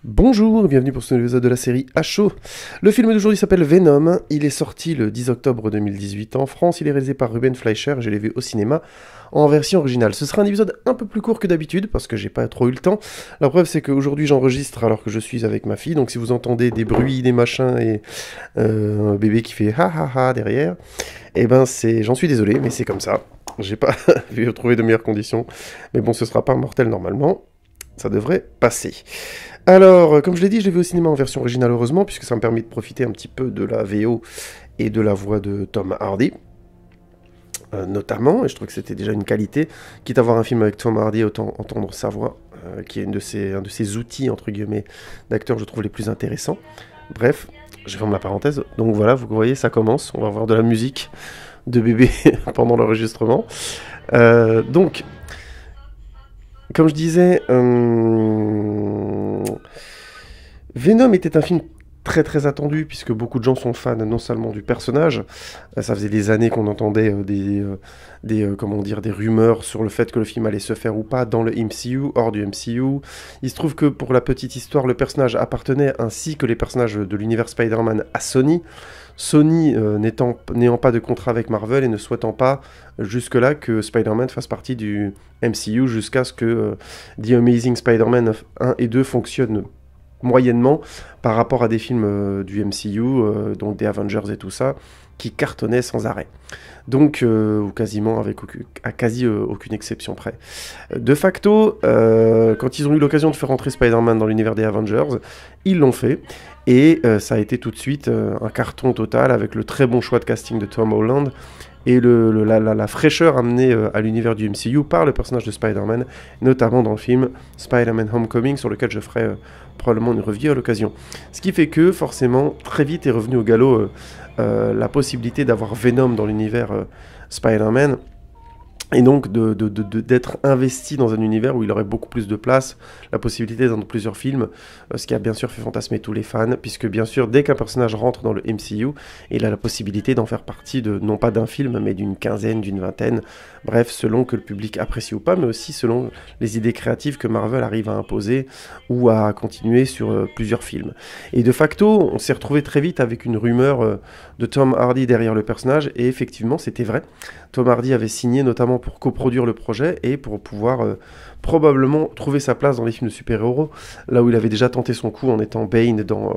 Bonjour, bienvenue pour ce nouvel épisode de la série à chaud. Le film d'aujourd'hui s'appelle Venom, il est sorti le 10 octobre 2018 en France, il est réalisé par Ruben Fleischer et je l'ai vu au cinéma en version originale. Ce sera un épisode un peu plus court que d'habitude parce que j'ai pas trop eu le temps. La preuve c'est qu'aujourd'hui j'enregistre alors que je suis avec ma fille, donc si vous entendez des bruits, des machins et un bébé qui fait ha ha ha derrière, eh ben j'en suis désolé mais c'est comme ça. J'ai pas pu trouver de meilleures conditions, mais bon ce sera pas mortel normalement, ça devrait passer. Alors, comme je l'ai dit, je l'ai vu au cinéma en version originale, heureusement, puisque ça me permet de profiter un petit peu de la VO et de la voix de Tom Hardy, notamment, et je trouve que c'était déjà une qualité, quitte à voir un film avec Tom Hardy, autant entendre sa voix, qui est un de ses outils, entre guillemets, d'acteur, je trouve, les plus intéressants. Bref, je ferme la parenthèse, donc voilà, vous voyez, ça commence, on va avoir de la musique de bébé pendant l'enregistrement. Donc, comme je disais, Venom était un film très très attendu puisque beaucoup de gens sont fans non seulement du personnage, ça faisait des années qu'on entendait des rumeurs sur le fait que le film allait se faire ou pas dans le MCU, hors du MCU. Il se trouve que pour la petite histoire, le personnage appartenait ainsi que les personnages de l'univers Spider-Man à Sony. Sony n'ayant pas de contrat avec Marvel et ne souhaitant pas jusque-là que Spider-Man fasse partie du MCU jusqu'à ce que The Amazing Spider-Man 1 et 2 fonctionnent moyennement par rapport à des films du MCU, donc des Avengers et tout ça, qui cartonnaient sans arrêt. Donc, ou quasiment à quasi aucune exception près. De facto, quand ils ont eu l'occasion de faire rentrer Spider-Man dans l'univers des Avengers, ils l'ont fait. Et ça a été tout de suite un carton total avec le très bon choix de casting de Tom Holland et la fraîcheur amenée à l'univers du MCU par le personnage de Spider-Man, notamment dans le film Spider-Man Homecoming, sur lequel je ferai probablement une review à l'occasion. Ce qui fait que, forcément, très vite est revenu au galop la possibilité d'avoir Venom dans l'univers Spider-Man, et donc d'être investi dans un univers où il aurait beaucoup plus de place, la possibilité dans plusieurs films, ce qui a bien sûr fait fantasmer tous les fans, puisque bien sûr, dès qu'un personnage rentre dans le MCU, il a la possibilité d'en faire partie non pas d'un film, mais d'une quinzaine, d'une vingtaine, bref, selon que le public apprécie ou pas, mais aussi selon les idées créatives que Marvel arrive à imposer ou à continuer sur plusieurs films. Et de facto, on s'est retrouvé très vite avec une rumeur de Tom Hardy derrière le personnage, et effectivement, c'était vrai. Tom Hardy avait signé notamment pour coproduire le projet et pour pouvoir probablement trouver sa place dans les films de super-héros, là où il avait déjà tenté son coup en étant Bane dans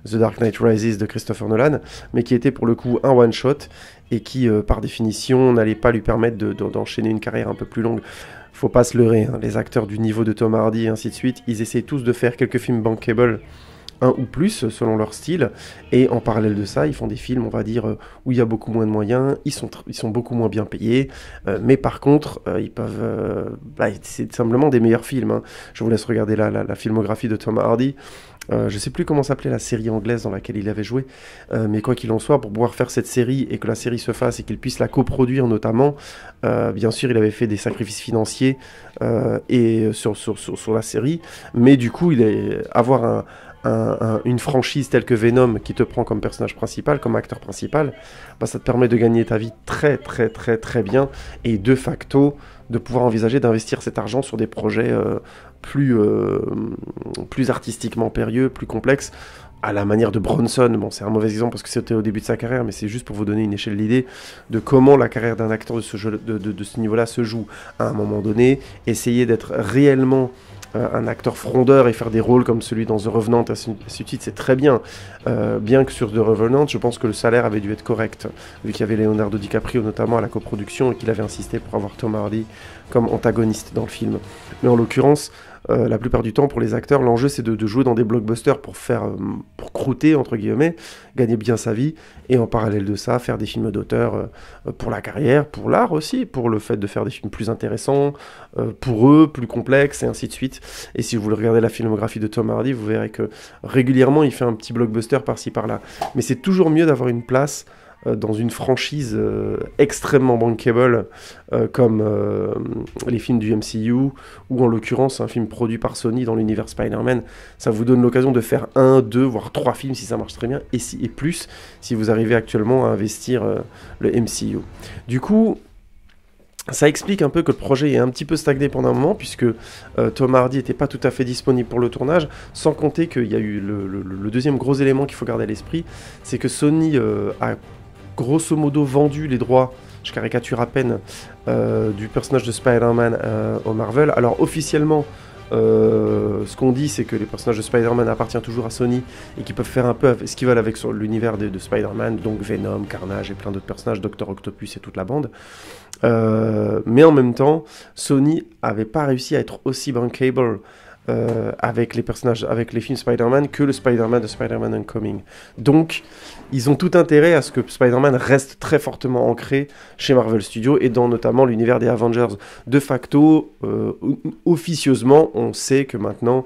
The Dark Knight Rises de Christopher Nolan, mais qui était pour le coup un one-shot et qui, par définition, n'allait pas lui permettre d'enchaîner une carrière un peu plus longue. Faut pas se leurrer, hein, les acteurs du niveau de Tom Hardy et ainsi de suite, ils essaient tous de faire quelques films bankable, un ou plus selon leur style, et en parallèle de ça ils font des films, on va dire, où il y a beaucoup moins de moyens, ils sont beaucoup moins bien payés, mais par contre ils peuvent c'est simplement des meilleurs films, hein. Je vous laisse regarder la filmographie de Tom Hardy. Je sais plus comment s'appelait la série anglaise dans laquelle il avait joué, mais quoi qu'il en soit, pour pouvoir faire cette série et que la série se fasse et qu'il puisse la coproduire notamment, bien sûr il avait fait des sacrifices financiers et sur la série, mais du coup avoir une franchise telle que Venom qui te prend comme personnage principal, comme acteur principal, bah, ça te permet de gagner ta vie très très très très bien et de facto de pouvoir envisager d'investir cet argent sur des projets plus artistiquement périlleux, plus complexes, à la manière de Bronson. Bon, c'est un mauvais exemple parce que c'était au début de sa carrière, mais c'est juste pour vous donner une échelle d'idée de comment la carrière d'un acteur de ce niveau-là se joue à un moment donné. Essayer d'être réellement un acteur frondeur et faire des rôles comme celui dans The Revenant, ainsi de suite, c'est très bien. Bien que sur The Revenant, je pense que le salaire avait dû être correct, vu qu'il y avait Leonardo DiCaprio notamment à la coproduction et qu'il avait insisté pour avoir Tom Hardy comme antagoniste dans le film. Mais en l'occurrence, la plupart du temps, pour les acteurs, l'enjeu c'est de jouer dans des blockbusters pour croûter, entre guillemets, gagner bien sa vie, et en parallèle de ça, faire des films d'auteur pour la carrière, pour l'art aussi, pour le fait de faire des films plus intéressants, pour eux, plus complexes, et ainsi de suite. Et si vous voulez regarder la filmographie de Tom Hardy, vous verrez que régulièrement, il fait un petit blockbuster par-ci par-là. Mais c'est toujours mieux d'avoir une place dans une franchise extrêmement bankable comme les films du MCU, ou en l'occurrence un film produit par Sony dans l'univers Spider-Man. Ça vous donne l'occasion de faire 1, 2, voire 3 films si ça marche très bien, et plus si vous arrivez actuellement à investir le MCU. Du coup, Ça explique un peu que le projet est un petit peu stagné pendant un moment, puisque Tom Hardy n'était pas tout à fait disponible pour le tournage, sans compter qu'il y a eu le deuxième gros élément qu'il faut garder à l'esprit, c'est que Sony a grosso modo vendu les droits, je caricature à peine, du personnage de Spider-Man au Marvel. Alors officiellement, ce qu'on dit, c'est que les personnages de Spider-Man appartiennent toujours à Sony et qu'ils peuvent faire un peu ce qu'ils veulent avec l'univers de Spider-Man, donc Venom, Carnage et plein d'autres personnages, Doctor Octopus et toute la bande. Mais en même temps, Sony avait pas réussi à être aussi bankable avec les personnages, avec les films Spider-Man que le Spider-Man de Spider-Man Homecoming. Donc, ils ont tout intérêt à ce que Spider-Man reste très fortement ancré chez Marvel Studios et dans notamment l'univers des Avengers. De facto, officieusement, on sait que maintenant,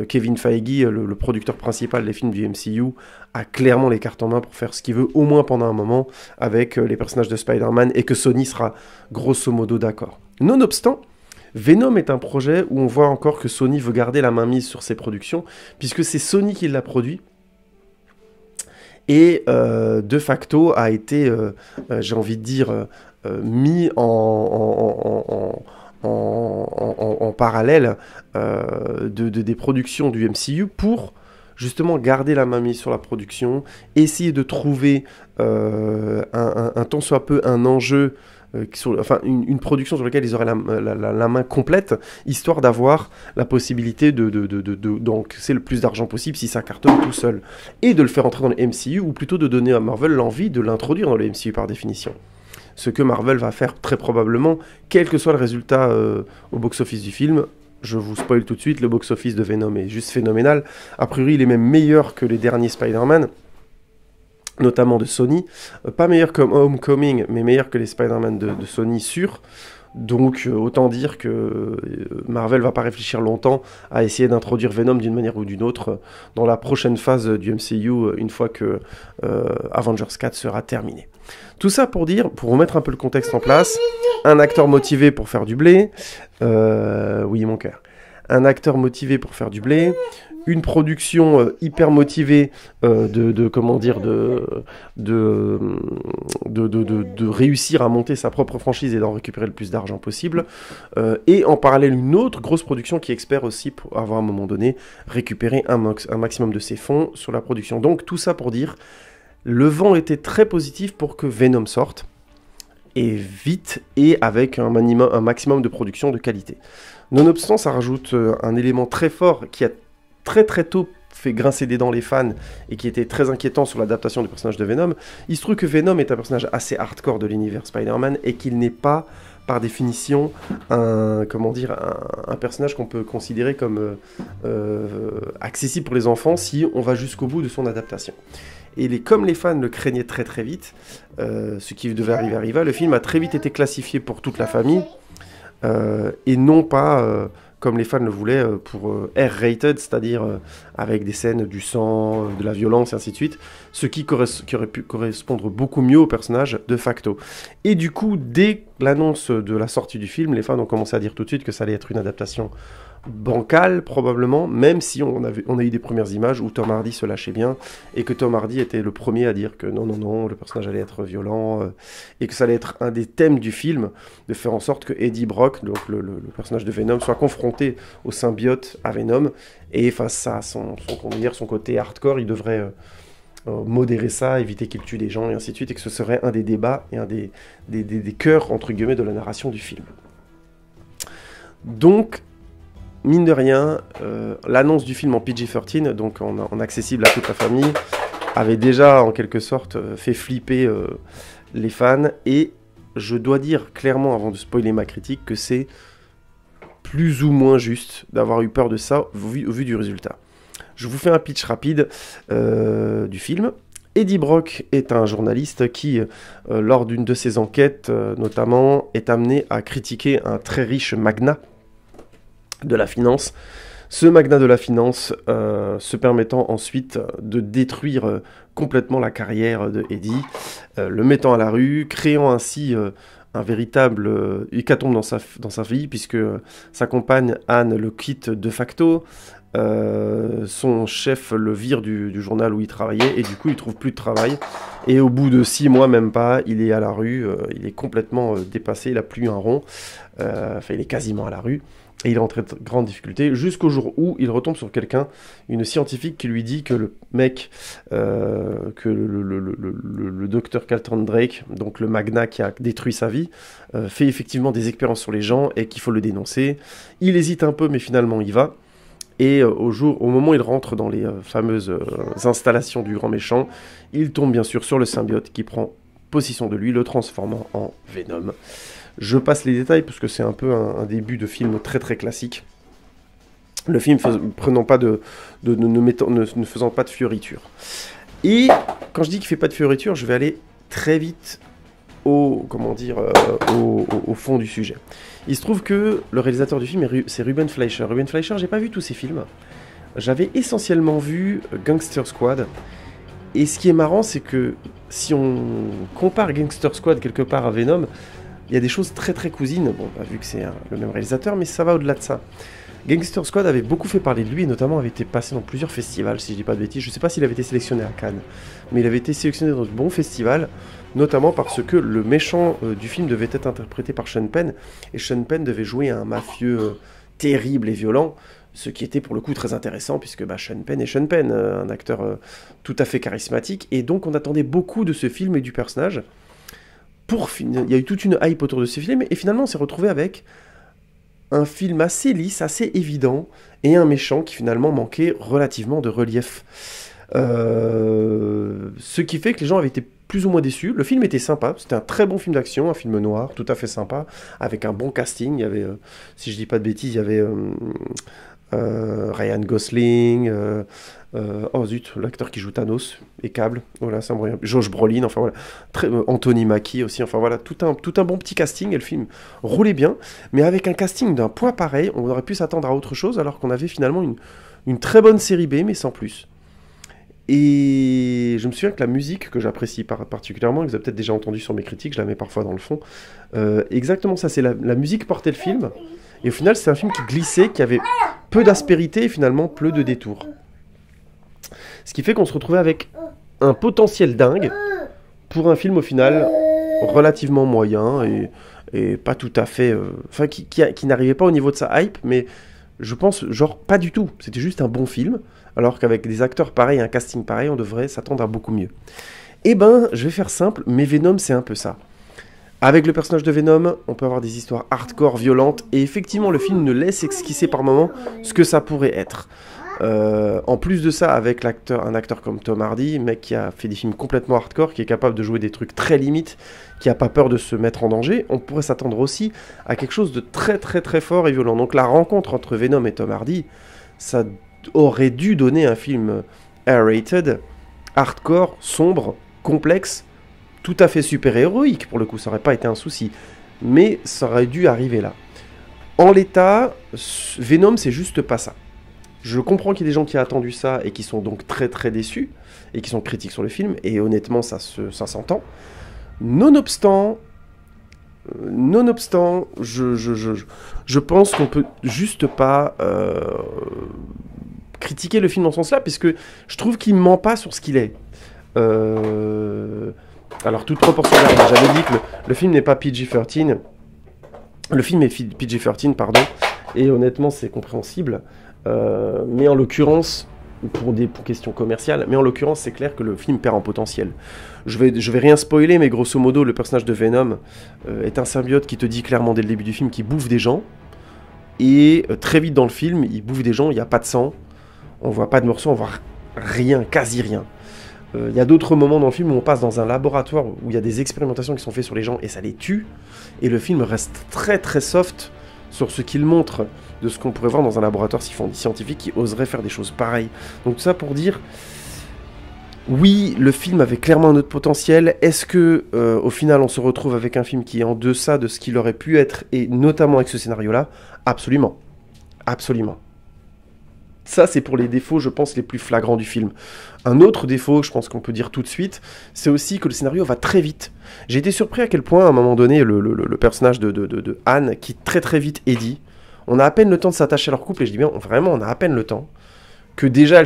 Kevin Feige, le producteur principal des films du MCU, a clairement les cartes en main pour faire ce qu'il veut, au moins pendant un moment, avec les personnages de Spider-Man, et que Sony sera grosso modo d'accord. Nonobstant, Venom est un projet où on voit encore que Sony veut garder la main mise sur ses productions, puisque c'est Sony qui l'a produit, et de facto a été, j'ai envie de dire, mis en parallèle des productions du MCU pour justement garder la main mise sur la production, essayer de trouver un tant soit peu un enjeu, enfin une production sur laquelle ils auraient la main complète, histoire d'avoir la possibilité d'encaisser le plus d'argent possible si ça cartonne tout seul, et de le faire entrer dans le MCU, ou plutôt de donner à Marvel l'envie de l'introduire dans le MCU par définition. Ce que Marvel va faire très probablement, quel que soit le résultat au box-office du film. Je vous spoil tout de suite, le box-office de Venom est juste phénoménal. A priori, il est même meilleur que les derniers Spider-Man, notamment de Sony. Pas meilleur comme Homecoming, mais meilleur que les Spider-Man de Sony sûrs. Donc autant dire que Marvel va pas réfléchir longtemps à essayer d'introduire Venom d'une manière ou d'une autre dans la prochaine phase du MCU, une fois que Avengers 4 sera terminé. Tout ça pour dire, pour remettre un peu le contexte en place, un acteur motivé pour faire du blé, oui mon cœur, un acteur motivé pour faire du blé, une production hyper motivée de réussir à monter sa propre franchise et d'en récupérer le plus d'argent possible, et en parallèle une autre grosse production qui espère aussi, pour avoir à un moment donné, récupérer un maximum de ses fonds sur la production. Donc tout ça pour dire, le vent était très positif pour que Venom sorte, et vite, et avec un maximum de production de qualité. Nonobstant, ça rajoute un élément très fort qui a très très tôt fait grincer des dents les fans et qui était très inquiétant sur l'adaptation du personnage de Venom. Il se trouve que Venom est un personnage assez hardcore de l'univers Spider-Man et qu'il n'est pas, par définition, un personnage qu'on peut considérer comme accessible pour les enfants si on va jusqu'au bout de son adaptation. Et comme les fans le craignaient très très vite, ce qui devait arriver arriva, le film a très vite été classifié pour toute la famille, et non pas, comme les fans le voulaient, pour R-rated, c'est-à-dire avec des scènes du sang, de la violence, et ainsi de suite, ce qui aurait pu correspondre beaucoup mieux au personnage de facto. Et du coup, dès l'annonce de la sortie du film, les fans ont commencé à dire tout de suite que ça allait être une adaptation bancale probablement, même si on a eu des premières images où Tom Hardy se lâchait bien, et que Tom Hardy était le premier à dire que non, le personnage allait être violent, et que ça allait être un des thèmes du film, de faire en sorte que Eddie Brock, donc le personnage de Venom, soit confronté au symbiote à Venom, et face à son côté hardcore, il devrait modérer ça, éviter qu'il tue des gens, et ainsi de suite, et que ce serait un des débats, et un des cœurs, entre guillemets, de la narration du film. Donc, mine de rien, l'annonce du film en PG-13, donc en accessible à toute la famille, avait déjà en quelque sorte fait flipper les fans, et je dois dire clairement, avant de spoiler ma critique, que c'est plus ou moins juste d'avoir eu peur de ça au vu du résultat. Je vous fais un pitch rapide du film. Eddie Brock est un journaliste qui, lors d'une de ses enquêtes notamment, est amené à critiquer un très riche magnat de la finance. Ce magnat de la finance se permettant ensuite de détruire complètement la carrière de Eddie, le mettant à la rue, créant ainsi un véritable hécatombe dans sa vie, puisque sa compagne Anne le quitte de facto, son chef le vire du journal où il travaillait et du coup il trouve plus de travail et au bout de 6 mois même pas il est à la rue, il est complètement dépassé, il a plus un rond, enfin il est quasiment à la rue et il est en très grande difficulté jusqu'au jour où il retombe sur quelqu'un, une scientifique qui lui dit que le mec, que le docteur Carlton Drake, donc le magnat qui a détruit sa vie, fait effectivement des expériences sur les gens et qu'il faut le dénoncer. Il hésite un peu mais finalement il va. Et au moment où il rentre dans les fameuses installations du grand méchant, il tombe bien sûr sur le symbiote qui prend possession de lui, le transformant en Venom. Je passe les détails parce que c'est un peu un début de film très très classique. Le film ne faisant pas de fioritures. Et quand je dis qu'il fait pas de fioritures, je vais aller très vite au fond du sujet. Il se trouve que le réalisateur du film, c'est Ruben Fleischer. Ruben Fleischer, j'ai pas vu tous ses films. J'avais essentiellement vu Gangster Squad. Et ce qui est marrant, c'est que si on compare Gangster Squad quelque part à Venom, il y a des choses très très cousines. Bon, vu que c'est le même réalisateur, mais ça va au-delà de ça. Gangster Squad avait beaucoup fait parler de lui, et notamment avait été passé dans plusieurs festivals, si je dis pas de bêtises. Je sais pas s'il avait été sélectionné à Cannes, mais il avait été sélectionné dans de bons festivals, notamment parce que le méchant du film devait être interprété par Sean Penn, et Sean Penn devait jouer un mafieux terrible et violent, ce qui était pour le coup très intéressant, puisque Sean Penn est Sean Penn, un acteur tout à fait charismatique, et donc on attendait beaucoup de ce film et du personnage. Il y a eu toute une hype autour de ce film, et finalement on s'est retrouvé avec un film assez lisse, assez évident, et un méchant qui finalement manquait relativement de relief. Ce qui fait que les gens avaient été plus ou moins déçus. Le film était sympa, c'était un très bon film d'action, un film noir, tout à fait sympa, avec un bon casting. Il y avait, si je dis pas de bêtises, il y avait Ryan Gosling, oh zut, l'acteur qui joue Thanos et Cable, voilà, ça me revient. Josh Brolin, enfin voilà, Anthony Mackie aussi, enfin voilà, tout un bon petit casting, et le film roulait bien, mais avec un casting d'un poids pareil, on aurait pu s'attendre à autre chose, alors qu'on avait finalement une très bonne série B, mais sans plus. Et je me souviens que la musique, que j'apprécie particulièrement, que vous avez peut-être déjà entendu sur mes critiques, je la mets parfois dans le fond, exactement ça, c'est la musique portait le film, et au final c'est un film qui glissait, qui avait peu d'aspérité et finalement peu de détours. Ce qui fait qu'on se retrouvait avec un potentiel dingue pour un film au final relativement moyen et pas tout à fait... Enfin, qui n'arrivait pas au niveau de sa hype, mais je pense, genre, pas du tout. C'était juste un bon film, alors qu'avec des acteurs pareils, un casting pareil, on devrait s'attendre à beaucoup mieux. Eh ben, je vais faire simple, mais Venom, c'est un peu ça. Avec le personnage de Venom, on peut avoir des histoires hardcore, violentes, et effectivement, le film ne laisse esquisser par moments ce que ça pourrait être. En plus de ça, avec un acteur comme Tom Hardy, mec qui a fait des films complètement hardcore, qui est capable de jouer des trucs très limites, qui a pas peur de se mettre en danger, on pourrait s'attendre aussi à quelque chose de très très très fort et violent. Donc la rencontre entre Venom et Tom Hardy, ça aurait dû donner un film R-rated, hardcore, sombre, complexe, tout à fait super-héroïque, pour le coup, ça aurait pas été un souci. Mais ça aurait dû arriver là. En l'état, Venom, c'est juste pas ça. Je comprends qu'il y ait des gens qui ont attendu ça et qui sont donc très très déçus et qui sont critiques sur le film, et honnêtement ça s'entend. Nonobstant, je pense qu'on peut juste pas critiquer le film dans ce sens-là, puisque je trouve qu'il ment pas sur ce qu'il est. Alors toute proportion gardée, j'avais dit que le film n'est pas PG-13, le film est PG-13, pardon, et honnêtement c'est compréhensible. Mais en l'occurrence, pour questions commerciales, mais en l'occurrence, c'est clair que le film perd en potentiel. Je vais rien spoiler, mais grosso modo, le personnage de Venom est un symbiote qui te dit clairement dès le début du film qu'il bouffe des gens, et très vite dans le film, il bouffe des gens, il n'y a pas de sang, on voit pas de morceaux, on voit rien, quasi rien. Il y a d'autres moments dans le film où on passe dans un laboratoire où il y a des expérimentations qui sont faites sur les gens et ça les tue, et le film reste très très soft sur ce qu'il montre de ce qu'on pourrait voir dans un laboratoire scientifique qui oserait faire des choses pareilles. Donc tout ça pour dire, oui, le film avait clairement un autre potentiel. Est-ce que au final on se retrouve avec un film qui est en deçà de ce qu'il aurait pu être, et notamment avec ce scénario-là? Absolument. Absolument. Ça, c'est pour les défauts, je pense, les plus flagrants du film. Un autre défaut, je pense qu'on peut dire tout de suite, c'est aussi que le scénario va très vite. J'ai été surpris à quel point, à un moment donné, le personnage de Anne quitte très très vite Eddie. On a à peine le temps de s'attacher à leur couple, et je dis bien, vraiment, on a à peine le temps, que déjà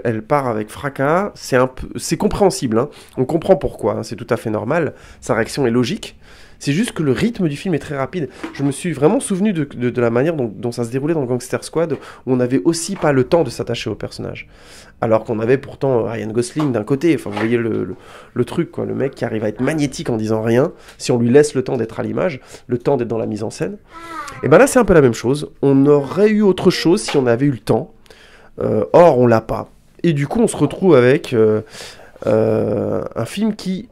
elle part avec fracas, c'est compréhensible, hein. On comprend pourquoi, hein, c'est tout à fait normal, sa réaction est logique, c'est juste que le rythme du film est très rapide. Je me suis vraiment souvenu de la manière dont ça se déroulait dans Gangster Squad, où on n'avait aussi pas le temps de s'attacher au personnage. Alors qu'on avait pourtant Ryan Gosling d'un côté, enfin vous voyez le truc, quoi, le mec qui arrive à être magnétique en disant rien, si on lui laisse le temps d'être à l'image, le temps d'être dans la mise en scène. Et ben là c'est un peu la même chose, on aurait eu autre chose si on avait eu le temps, or on l'a pas. Et du coup on se retrouve avec un film qui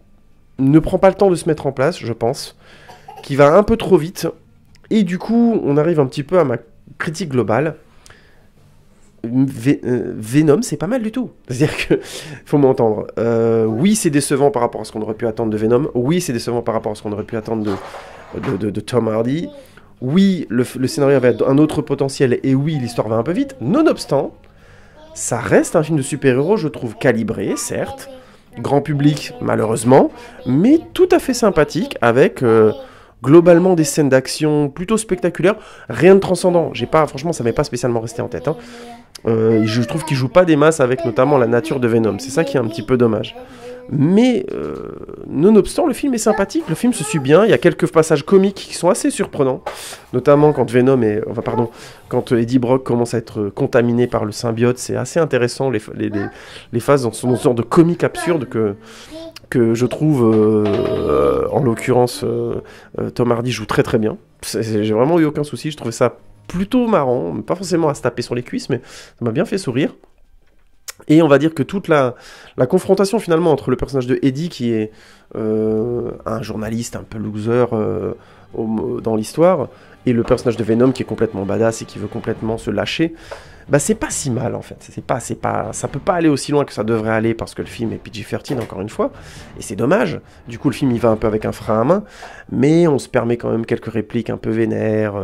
ne prend pas le temps de se mettre en place, je pense, qui va un peu trop vite, et du coup on arrive un petit peu à ma critique globale. Venom, c'est pas mal du tout. C'est-à-dire que, faut m'entendre. Oui, c'est décevant par rapport à ce qu'on aurait pu attendre de Venom. Oui, c'est décevant par rapport à ce qu'on aurait pu attendre de Tom Hardy. Oui, le scénario avait un autre potentiel. Et oui, l'histoire va un peu vite. Nonobstant, ça reste un film de super-héros, je trouve, calibré, certes. Grand public, malheureusement. Mais tout à fait sympathique, avec... globalement des scènes d'action plutôt spectaculaires, rien de transcendant. Franchement, ça m'est pas spécialement resté en tête, hein. Je trouve qu'il joue pas des masses avec notamment la nature de Venom. C'est ça qui est un petit peu dommage. Mais nonobstant, le film est sympathique, le film se suit bien. Il y a quelques passages comiques qui sont assez surprenants, notamment quand quand Eddie Brock commence à être contaminé par le symbiote. C'est assez intéressant les phases dans une sorte de comique absurde que je trouve, en l'occurrence, Tom Hardy joue très très bien. J'ai vraiment eu aucun souci, je trouvais ça plutôt marrant, pas forcément à se taper sur les cuisses, mais ça m'a bien fait sourire. Et on va dire que toute la confrontation finalement entre le personnage de Eddie, qui est un journaliste un peu loser dans l'histoire, et le personnage de Venom qui est complètement badass et qui veut complètement se lâcher, bah c'est pas si mal en fait. Ça peut pas aller aussi loin que ça devrait aller parce que le film est PG-13 encore une fois, et c'est dommage. Du coup le film il va un peu avec un frein à main, mais on se permet quand même quelques répliques un peu vénères.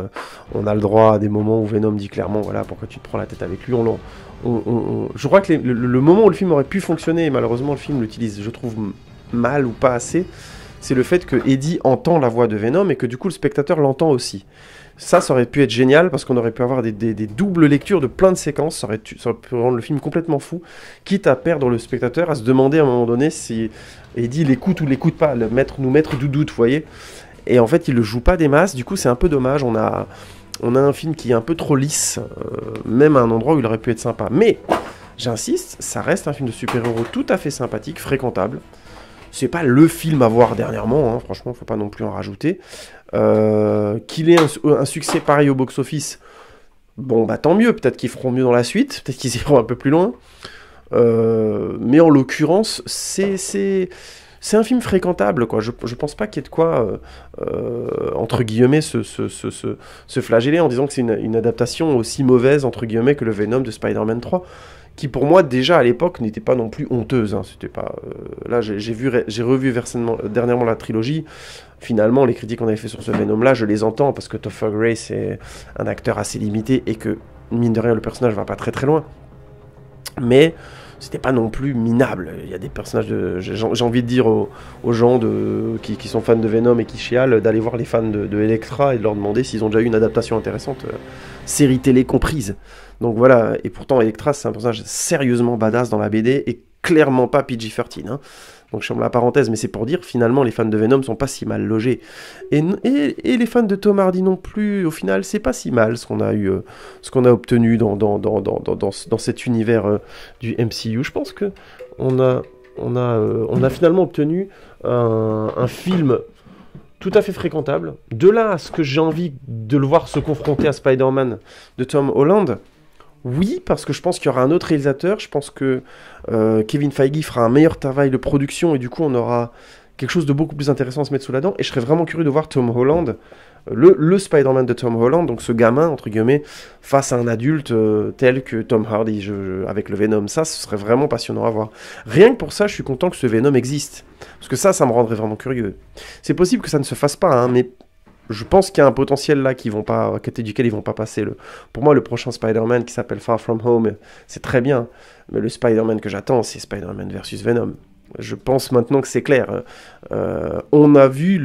On a le droit à des moments où Venom dit clairement voilà pourquoi tu te prends la tête avec lui. Je crois que le moment où le film aurait pu fonctionner, et malheureusement le film l'utilise, je trouve mal ou pas assez, c'est le fait que Eddie entend la voix de Venom et que du coup le spectateur l'entend aussi. Ça aurait pu être génial parce qu'on aurait pu avoir des doubles lectures de plein de séquences, ça aurait pu rendre le film complètement fou, quitte à perdre le spectateur, à se demander à un moment donné si Eddie l'écoute ou l'écoute pas, nous mettre du doute, vous voyez. Et en fait il le joue pas des masses, du coup c'est un peu dommage, on a un film qui est un peu trop lisse, même à un endroit où il aurait pu être sympa. Mais, j'insiste, ça reste un film de super-héros tout à fait sympathique, fréquentable. C'est pas le film à voir dernièrement, hein, franchement, faut pas non plus en rajouter. Qu'il ait un succès pareil au box-office, bon bah tant mieux, peut-être qu'ils feront mieux dans la suite, peut-être qu'ils iront un peu plus loin. Mais en l'occurrence, c'est un film fréquentable, quoi. Je pense pas qu'il y ait de quoi, entre guillemets, se flageller en disant que c'est une adaptation aussi mauvaise, entre guillemets, que le Venom de Spider-Man 3, qui pour moi, déjà à l'époque, n'était pas non plus honteuse, hein. C'était pas, là, j'ai revu dernièrement la trilogie. Finalement, les critiques qu'on avait fait sur ce Venom-là, je les entends, parce que Topher Grace est un acteur assez limité, et que, mine de rien, le personnage va pas très très loin. Mais c'était pas non plus minable. Il y a des personnages j'ai envie de dire aux gens qui sont fans de Venom et qui chialent d'aller voir les fans de Elektra et de leur demander s'ils ont déjà eu une adaptation intéressante, série télé comprise. Donc voilà, et pourtant Elektra c'est un personnage sérieusement badass dans la BD et clairement pas PG-13, hein. Donc je ferme la parenthèse, mais c'est pour dire finalement les fans de Venom sont pas si mal logés. Et les fans de Tom Hardy non plus, au final c'est pas si mal ce qu'on a obtenu dans cet univers du MCU. Je pense que on a finalement obtenu un film tout à fait fréquentable. De là à ce que j'ai envie de le voir se confronter à Spider-Man de Tom Holland, oui, parce que je pense qu'il y aura un autre réalisateur, je pense que Kevin Feige fera un meilleur travail de production et du coup on aura quelque chose de beaucoup plus intéressant à se mettre sous la dent, et je serais vraiment curieux de voir Tom Holland, le Spider-Man de Tom Holland, donc ce gamin, entre guillemets, face à un adulte tel que Tom Hardy avec le Venom. Ça, ce serait vraiment passionnant à voir. Rien que pour ça, je suis content que ce Venom existe, parce que ça me rendrait vraiment curieux. C'est possible que ça ne se fasse pas, hein, mais je pense qu'il y a un potentiel là à côté duquel ils vont pas passer. Pour moi, le prochain Spider-Man qui s'appelle Far From Home, c'est très bien. Mais le Spider-Man que j'attends, c'est Spider-Man versus Venom. Je pense maintenant que c'est clair. On a vu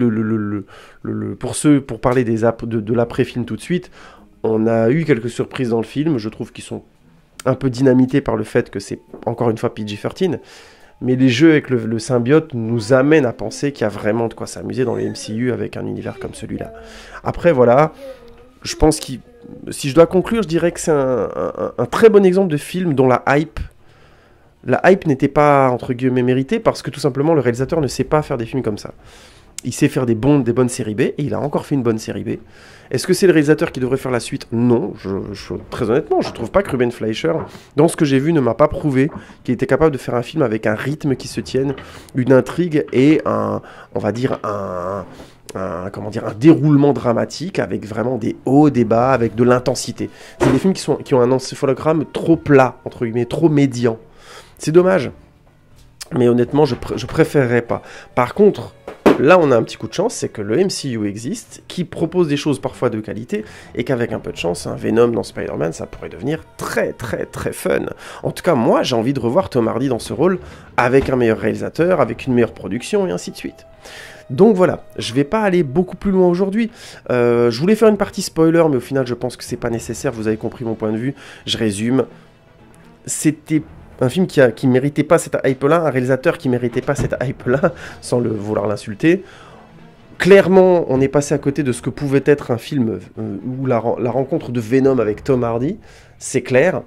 pour parler de l'après-film tout de suite, On a eu quelques surprises dans le film, je trouve qu'ils sont un peu dynamitées par le fait que c'est encore une fois PG-13, mais les jeux avec le symbiote nous amènent à penser qu'il y a vraiment de quoi s'amuser dans les MCU avec un univers comme celui-là. Après, voilà, je pense que si je dois conclure, je dirais que c'est un très bon exemple de film dont la hype n'était pas, entre guillemets, méritée, parce que tout simplement, le réalisateur ne sait pas faire des films comme ça. Il sait faire des bonnes séries B, et il a encore fait une bonne série B. Est-ce que c'est le réalisateur qui devrait faire la suite? Non, très honnêtement, je trouve pas que Ruben Fleischer, dans ce que j'ai vu, ne m'a pas prouvé qu'il était capable de faire un film avec un rythme qui se tienne, une intrigue et un déroulement dramatique avec vraiment des hauts, des bas, avec de l'intensité. C'est des films qui ont un encéphalogramme trop plat, entre guillemets, trop médian. C'est dommage, mais honnêtement, je préférerais pas. Par contre, là, on a un petit coup de chance, c'est que le MCU existe, qui propose des choses parfois de qualité, et qu'avec un peu de chance, un Venom dans Spider-Man, ça pourrait devenir très très très fun. En tout cas, moi, j'ai envie de revoir Tom Hardy dans ce rôle, avec un meilleur réalisateur, avec une meilleure production, et ainsi de suite. Donc voilà, je vais pas aller beaucoup plus loin aujourd'hui. Je voulais faire une partie spoiler, mais au final, je pense que c'est pas nécessaire, vous avez compris mon point de vue. Je résume. C'était un film qui méritait pas cette hype-là, un réalisateur qui méritait pas cette hype-là, sans vouloir l'insulter. Clairement, on est passé à côté de ce que pouvait être un film où la rencontre de Venom avec Tom Hardy, c'est clair.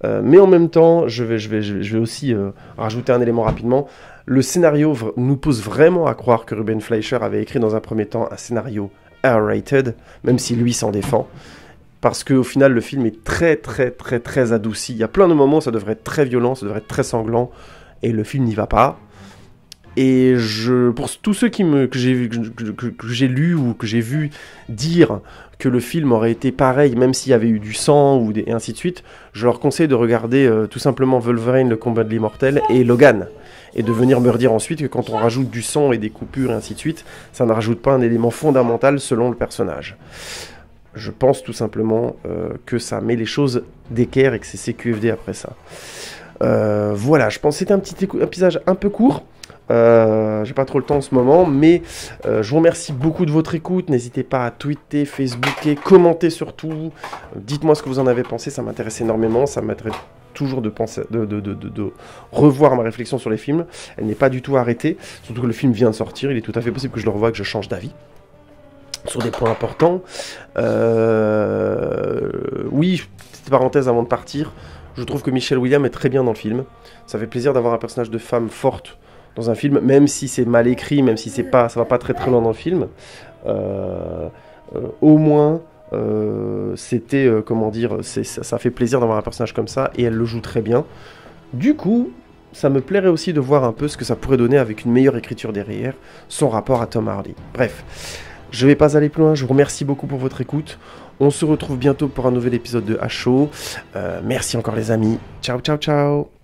Mais en même temps, je vais aussi rajouter un élément rapidement. Le scénario nous pousse vraiment à croire que Ruben Fleischer avait écrit dans un premier temps un scénario R-rated, même si lui s'en défend. Parce qu'au final, le film est très, très, très, très adouci. Il y a plein de moments où ça devrait être très violent, ça devrait être très sanglant, et le film n'y va pas. Et pour tous ceux que j'ai lu ou que j'ai vu dire que le film aurait été pareil, même s'il y avait eu du sang et ainsi de suite, je leur conseille de regarder tout simplement Wolverine, le combat de l'immortel, et Logan. Et de venir me redire ensuite que quand on rajoute du sang et des coupures et ainsi de suite, ça ne rajoute pas un élément fondamental selon le personnage. Je pense tout simplement que ça met les choses d'équerre et que c'est CQFD après ça. Voilà, je pense que c'était un petit épisode un peu court. J'ai pas trop le temps en ce moment, mais je vous remercie beaucoup de votre écoute. N'hésitez pas à tweeter, facebooker, commenter surtout. Dites-moi ce que vous en avez pensé, ça m'intéresse énormément. Ça m'intéresse toujours de revoir ma réflexion sur les films. Elle n'est pas du tout arrêtée, surtout que le film vient de sortir. Il est tout à fait possible que je le revoie, que je change d'avis sur des points importants. Oui, petite parenthèse avant de partir, je trouve que Michelle Williams est très bien dans le film. Ça fait plaisir d'avoir un personnage de femme forte dans un film, même si c'est mal écrit, même si ça va pas très très loin dans le film. Au moins, ça fait plaisir d'avoir un personnage comme ça, et elle le joue très bien. Du coup, ça me plairait aussi de voir un peu ce que ça pourrait donner avec une meilleure écriture derrière, son rapport à Tom Hardy. Bref. Je ne vais pas aller plus loin, je vous remercie beaucoup pour votre écoute. On se retrouve bientôt pour un nouvel épisode de HO. Merci encore les amis. Ciao, ciao, ciao.